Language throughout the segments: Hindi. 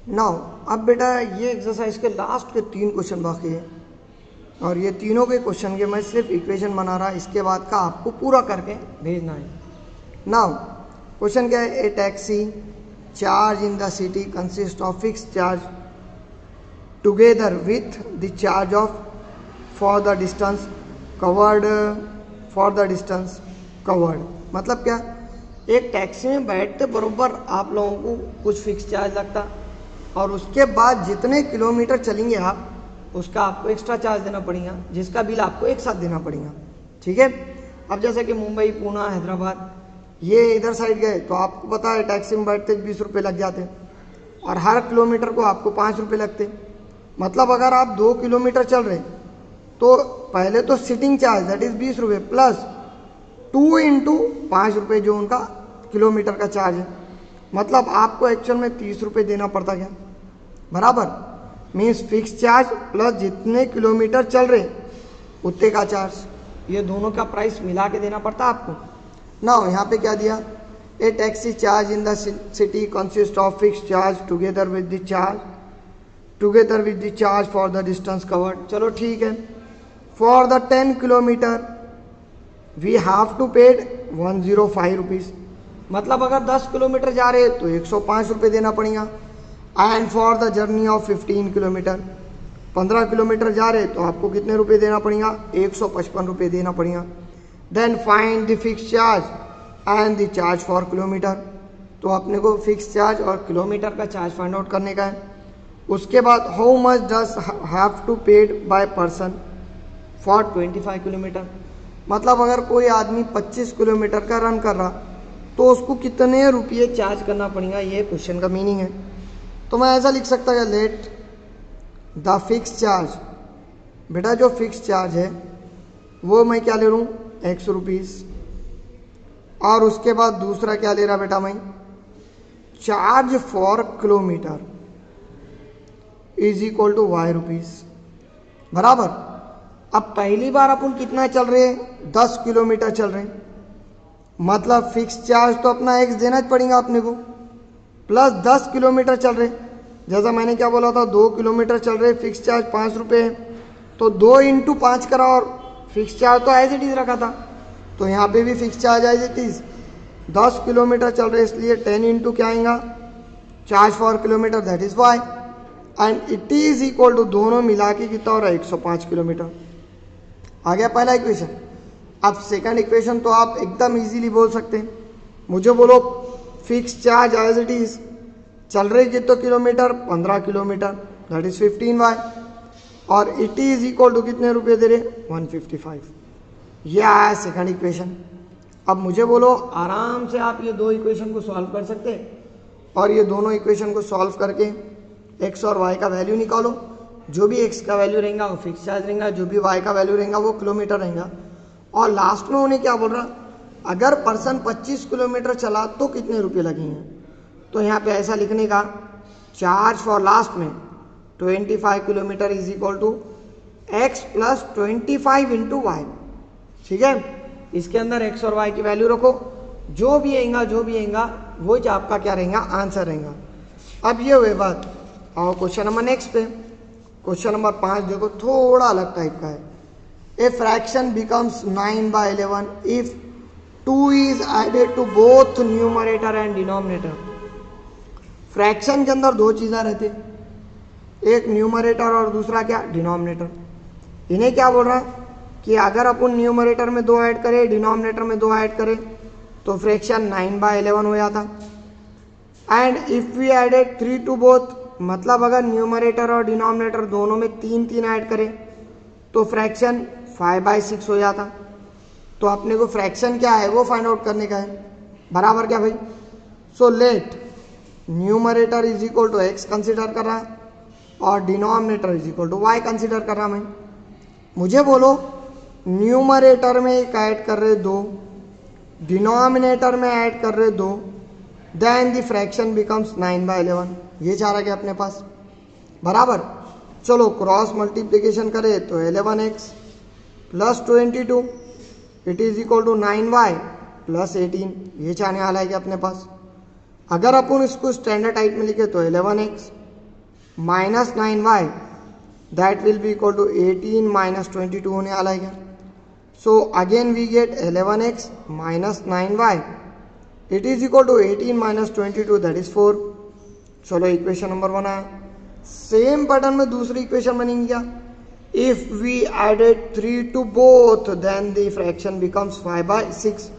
नाउ अब बेटा ये एक्सरसाइज के लास्ट के 3 क्वेश्चन बाकी है और ये तीनों के क्वेश्चन के मैं सिर्फ इक्वेशन बना रहा, इसके बाद का आपको पूरा करके भेजना है। नाउ क्वेश्चन क्या है, a taxi charge in the city consist of fix charge together with the charge of for the distance covered मतलब क्या, एक टैक्सी में बैठते बरोबर आप लोगों को कुछ फिक्स चार्ज लगता और उसके बाद जितने किलोमीटर चलेंगे आप उसका आपको एक्स्ट्रा चार्ज देना पड़ेगा, जिसका बिल आपको एक साथ देना पड़ेगा। ठीक है। अब जैसे कि मुंबई, पूना, हैदराबाद ये इधर साइड गए तो आपको पता है टैक्सी में बैठते 20 रुपये लग जाते और हर किलोमीटर को आपको 5 रुपये लगते। मतलब अगर आप 2 किलोमीटर चल रहे तो पहले तो सिटिंग चार्ज दैट इज 20 रुपये प्लस 2 इंटू 5 रुपये जो उनका किलोमीटर का चार्ज है। मतलब आपको एक्चुअल में 30 रुपये देना पड़ता क्या, बराबर मीन्स फिक्स चार्ज प्लस जितने किलोमीटर चल रहे उतने का चार्ज, ये दोनों का प्राइस मिला के देना पड़ता आपको ना। यहाँ पे क्या दिया, a taxi charge in the city consist of fix charge together with the charge for the distance covered. चलो ठीक है, for the 10 kilometre we have to paid 105 rupees. मतलब अगर 10 किलोमीटर जा रहे तो 105 रुपये देना पड़ेगा। And for the journey of 15 kilometre 15 kilometre जा रहे तो आपको कितने रुपए देना पड़ेगा, 155 रुपये देना पड़ेगा। Then find the fix charge and the charge for kilometre. तो अपने को फिक्स चार्ज और किलोमीटर का चार्ज फाइंड आउट करने का है। उसके बाद how much does have to paid by person for 25 kilometre. मतलब अगर कोई आदमी 25 किलोमीटर का रन कर रहा तो उसको कितने रुपये चार्ज करना पड़ेगा, ये क्वेश्चन का मीनिंग है। तो मैं ऐसा लिख सकता है, लेट द फिक्स चार्ज, बेटा जो फिक्स चार्ज है वो मैं क्या ले लूँ 100 रुपीज़ और उसके बाद दूसरा क्या ले रहा बेटा मैं, charge for kilometre is equal to y rupees, बराबर। अब पहली बार अपन कितना चल रहे हैं, 10 किलोमीटर चल रहे हैं, मतलब फिक्स चार्ज तो अपना एक्स देना ही पड़ेगा अपने को, प्लस 10 किलोमीटर चल रहे। जैसा मैंने क्या बोला था, 2 किलोमीटर चल रहे, फिक्स चार्ज 5 रुपये है, तो 2 इंटू 5 करा और फिक्स चार्ज तो एज इट इज़ रखा था, तो यहाँ पे भी fix charge as it is. 10 kilometre चल रहे इसलिए 10 इंटू क्या आएगा, charge for kilometre that is y, and it is equal to दोनों मिला के कितना हो रहा है 105 किलोमीटर। आ गया पहला इक्वेशन। अब सेकंड इक्वेशन तो आप एकदम इजीली बोल सकते हैं, मुझे बोलो fix charge as it is चल रही कितने kilometre, 15 kilometre that is 15y और इट इज इक्वल टू कितने रुपए दे रहे 155। ये आया सेकंड इक्वेशन। अब मुझे बोलो आराम से आप ये दो इक्वेशन को सॉल्व कर सकते हैं और ये दोनों इक्वेशन को सॉल्व करके x और y का वैल्यू निकालो। जो भी x का वैल्यू रहेगा वो फिक्स चार्ज रहेगा, जो भी y का वैल्यू रहेगा वो किलोमीटर रहेगा। और लास्ट में उन्हें क्या बोल रहा, अगर पर्सन 25 किलोमीटर चला तो कितने रुपए लगेंगे। तो यहाँ पे ऐसा लिखने का, चार्ज फॉर लास्ट में 25 kilometre is equal to x plus 25 into y. ठीक है, इसके अंदर x और y की वैल्यू रखो, जो भी आएगा वो जो आपका क्या रहेगा, आंसर रहेगा। अब ये हुए बात, और क्वेश्चन नंबर नेक्स्ट पे, क्वेश्चन नंबर 5 देखो, थोड़ा अलग टाइप का है। A fraction becomes 9/11 if 2 is added to both numerator and denominator। Fraction के अंदर दो चीज़ें रहती, एक न्यूमरेटर और दूसरा क्या, डिनोमिनेटर। इन्हें क्या बोल रहा कि अगर अपन न्यूमरेटर में 2 ऐड करें, डिनोमिनेटर में 2 ऐड करें तो फ्रैक्शन 9/11 हो जाता। And if we added 3 to both, मतलब अगर न्यूमरेटर और डिनोमिनेटर दोनों में 3 ऐड करें तो फ्रैक्शन 5/6 हो जाता। तो अपने को फ्रैक्शन क्या है वो फाइंड आउट करने का है, बराबर क्या भाई। So let numerator is equal to x consider कर रहा और denominator is equal to y consider कर रहा। मैं मुझे बोलो न्यूमरेटर में एक ऐड कर रहे 2, डिनोमिनेटर में ऐड कर रहे 2, देन द फ्रैक्शन बिकम्स 9/11। ये चाह रहा है अपने पास, बराबर। चलो क्रॉस मल्टीप्लिकेशन करें तो 11x plus 22 it is equal to 9y plus 18, ये चाहने वाला है कि अपने पास। अगर अपन इसको स्टैंडर्ड टाइप में लिखे तो 11x minus 9y that will be equal to 18 minus 22 होने वाला है क्या। So again we get 11x minus 9y it is equal to 18 minus 22 that is 4। चलो इक्वेशन नंबर 1 आया। सेम पैटर्न में दूसरी इक्वेशन बनेगी क्या, if we added 3 to both then the fraction becomes 5/6।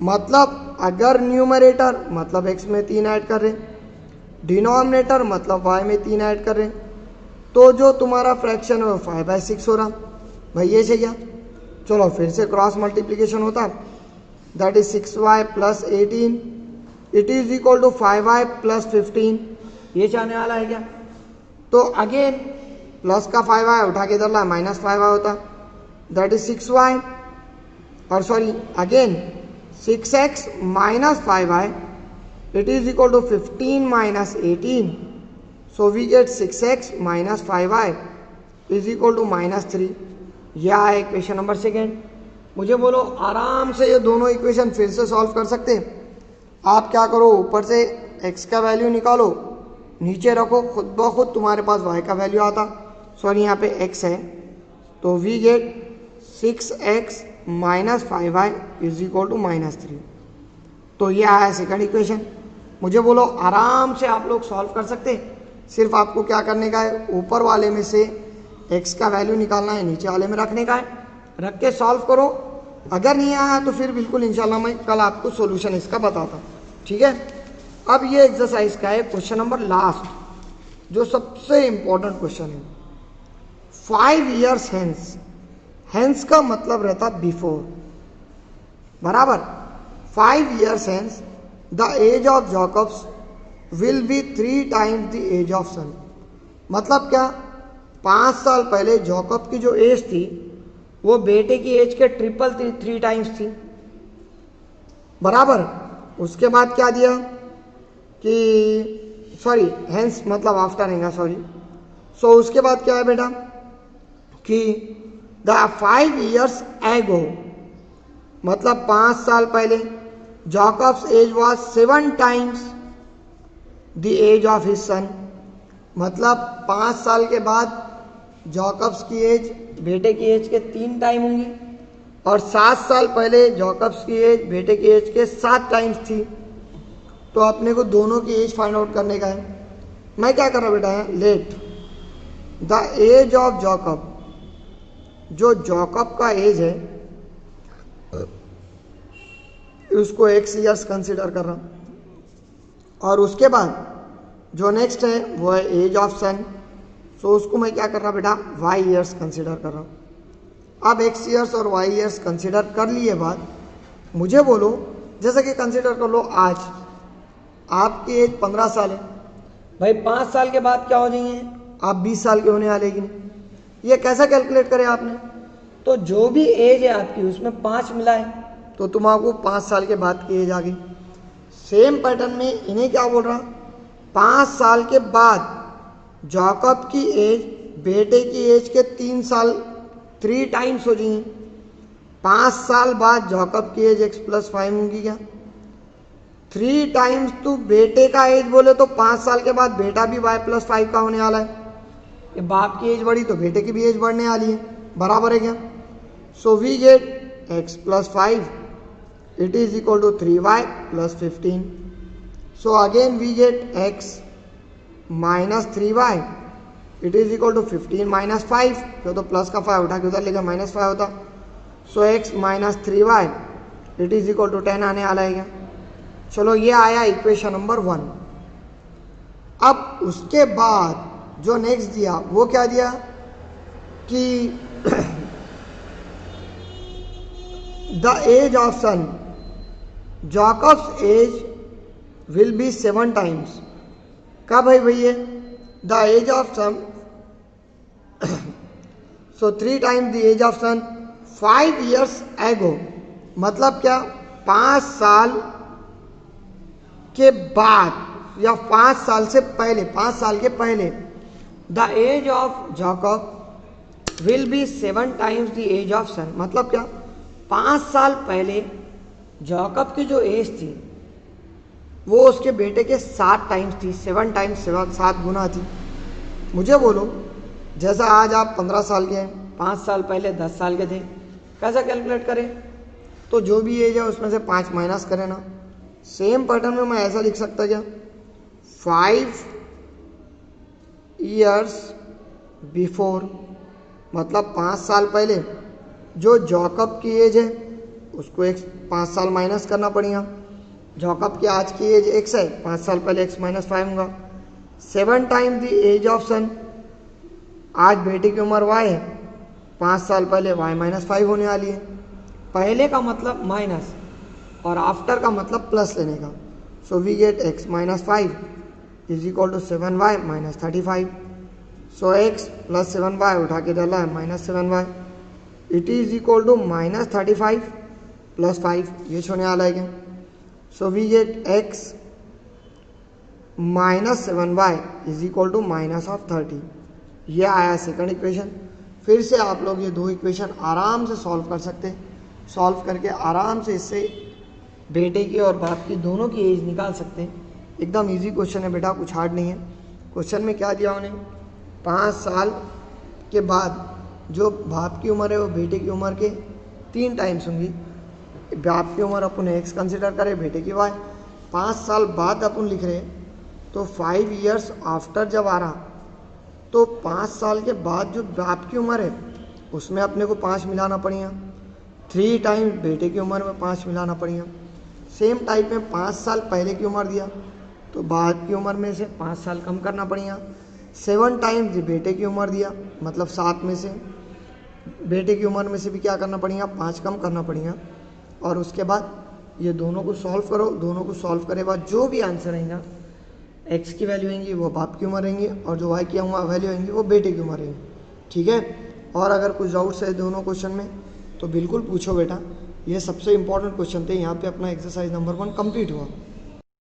मतलब अगर न्यूमरेटर मतलब x में 3 ऐड कर रहे, डिनोमिनेटर मतलब y में 3 ऐड कर रहे, तो जो तुम्हारा फ्रैक्शन है वो 5/6 हो रहा। भाई ये चाहिए। चलो फिर से क्रॉस मल्टीप्लीकेशन होता, that is 6y plus 18 it is equal to 5y plus 15। ये चाहने वाला है क्या। तो अगेन प्लस का 5y उठा के इधर ला, माइनस 5y होता, दैट इज 6y और sorry again 6x minus 5y it is equal to 15 minus 18। So we get 6x minus 5y is equal to minus 3। यह है इक्वेशन नंबर 2। मुझे बोलो आराम से ये दोनों इक्वेशन फिर से सॉल्व कर सकते हैं। आप क्या करो, ऊपर से x का वैल्यू निकालो, नीचे रखो, खुद ब खुद तुम्हारे पास y का वैल्यू आता। सॉरी यहाँ पे x है, तो we get 6x minus 5y is equal to minus 3। तो ये आया सेकंड इक्वेशन। मुझे बोलो आराम से आप लोग सॉल्व कर सकते हैं। सिर्फ आपको क्या करने का है, ऊपर वाले में से x का वैल्यू निकालना है, नीचे वाले में रखने का है, रख के सॉल्व करो। अगर नहीं आया तो फिर बिल्कुल इंशाल्लाह मैं कल आपको सॉल्यूशन इसका बताता हूँ, ठीक है। अब ये एक्सरसाइज का है क्वेश्चन नंबर लास्ट, जो सबसे इंपॉर्टेंट क्वेश्चन है। 5 years हेंस, हेंस का मतलब रहता बिफोर, बराबर। 5 years hence the age of Jacobs will be 3 times the age of son. मतलब क्या, 5 साल पहले जैकब की जो एज थी वो बेटे की एज के ट्रिपल थी, 3 times थी, बराबर। उसके बाद क्या दिया कि सॉरी हेंस मतलब आफ्टर रहेगा, सॉरी। सो उसके बाद क्या है बेटा कि द 5 years एगो, मतलब 5 साल पहले Jacob's age was 7 times the age of his son. मतलब 5 साल के बाद जैकब्स की एज बेटे की एज के 3 टाइम होंगी, और 7 साल पहले जैकब्स की एज बेटे की एज के 7 टाइम्स थी। तो अपने को दोनों की एज फाइंड आउट करने का है। मैं क्या कर रहा हूँ बेटा, let the age of Jacob, जो जैकब का एज है उसको x years कंसिडर कर रहा हूँ, और उसके बाद जो नेक्स्ट है वो है एज ऑफ सन। सो उसको मैं क्या कर रहा बेटा, y years कंसिडर कर रहा हूँ। अब x years और y years कंसिडर कर लिए बाद मुझे बोलो, जैसे कि कंसिडर कर लो आज आपकी एज 15 साल है, भाई 5 साल के बाद क्या हो जाएंगे आप 20 साल के होने वाले कि नहीं। ये कैसा कैलकुलेट करें आपने, तो जो भी एज है आपकी उसमें 5 मिला है, तो तुम्हारा 5 साल के बाद की एज आ गई। सेम पैटर्न में इन्हें क्या बोल रहा, 5 साल के बाद जैकब की एज बेटे की एज के 3 साल 3 टाइम्स हो जाएंगी। 5 साल बाद जैकब की एज x+5 होगी क्या, 3 टाइम्स। तो बेटे का एज बोले तो 5 साल के बाद बेटा भी y+5 का होने वाला है। ये बाप की एज बढ़ी तो बेटे की भी एज बढ़ने वाली है, बराबर है क्या। So we get x+5 it is equal to 3y + 15। So again we get x minus 3y it is equal to 15 minus 5, क्यों तो प्लस का 5 उठा के उधर लेकर माइनस 5 होता। So x minus 3y it is equal to 10 आने वाला है क्या। चलो ये आया इक्वेशन नंबर 1। अब उसके बाद जो नेक्स्ट दिया वो क्या दिया कि the age of son, Jacob's age will be 7 times. कब है भैया, the age of son, so 3 times the age of son 5 years एगो। मतलब क्या, 5 साल के बाद या 5 साल से पहले, 5 साल के पहले the age of Jacob will be 7 times the age of son. मतलब क्या, 5 साल पहले जैकब की जो एज थी वो उसके बेटे के 7 टाइम्स थी, 7 टाइम्स 7 गुना थी। मुझे बोलो, जैसा आज आप 15 साल के हैं, 5 साल पहले 10 साल के थे, कैसा कैलकुलेट करें? तो जो भी एज है उसमें से 5 माइनस करें ना। सेम पैटर्न में मैं ऐसा लिख सकता क्या, 5 years बिफोर, मतलब 5 साल पहले जो जॉकब की एज है उसको 5 साल माइनस करना पड़ेगा। जॉकब की आज की एज x है, 5 साल पहले x माइनस 5 होगा। 7 टाइम द एज ऑफ सन, आज बेटे की उम्र y है, 5 साल पहले y माइनस 5 होने वाली है। पहले का मतलब माइनस और आफ्टर का मतलब प्लस लेने का। So we get x minus 5 is equal to 7y minus 35। So x plus 7y उठा के डाला है minus 7y, it is equal to minus 35 plus 5, ये छोड़ने वाला है क्या। So we get x minus 7y is equal to minus of 30। ये आया सेकंड इक्वेशन। फिर से आप लोग ये दो इक्वेशन आराम से सॉल्व कर सकते हैं। सॉल्व करके आराम से इससे बेटे की और बाप की दोनों की एज निकाल सकते हैं। एकदम इजी क्वेश्चन है बेटा, कुछ हार्ड नहीं है। क्वेश्चन में क्या दिया उन्हें, 5 साल के बाद जो बाप की उम्र है वो बेटे की उम्र के 3 टाइम्स होंगी। बाप की उम्र अपन x कंसिडर करें, बेटे की y। 5 साल बाद अपन लिख रहे हैं तो 5 years आफ्टर जब आ रहा तो 5 साल के बाद जो बाप की उम्र है उसमें अपने को 5 मिलाना पड़ेगा। 3 टाइम बेटे की उम्र में 5 मिलाना पड़ेगा। सेम टाइप में 5 साल पहले की उम्र दिया तो बाप की उम्र में से 5 साल कम करना पड़ेगा। 7 टाइम्स बेटे की उम्र दिया, मतलब 7 में से बेटे की उम्र में से भी क्या करना पड़ेगा, 5 कम करना पड़ेगा। और उसके बाद ये दोनों को सॉल्व करो। दोनों को सॉल्व करे बाद जो भी आंसर रहेगा, x की वैल्यू रहेंगी वो बाप की उम्र रहेंगी और जो y की वैल्यू रहेंगी वो बेटे की उम्र रहेंगी। ठीक है। और अगर कुछ डाउट्स है दोनों क्वेश्चन में तो बिल्कुल पूछो बेटा। ये सबसे इंपॉर्टेंट क्वेश्चन थे। यहाँ पे अपना एक्सरसाइज नंबर 1 कंप्लीट हुआ।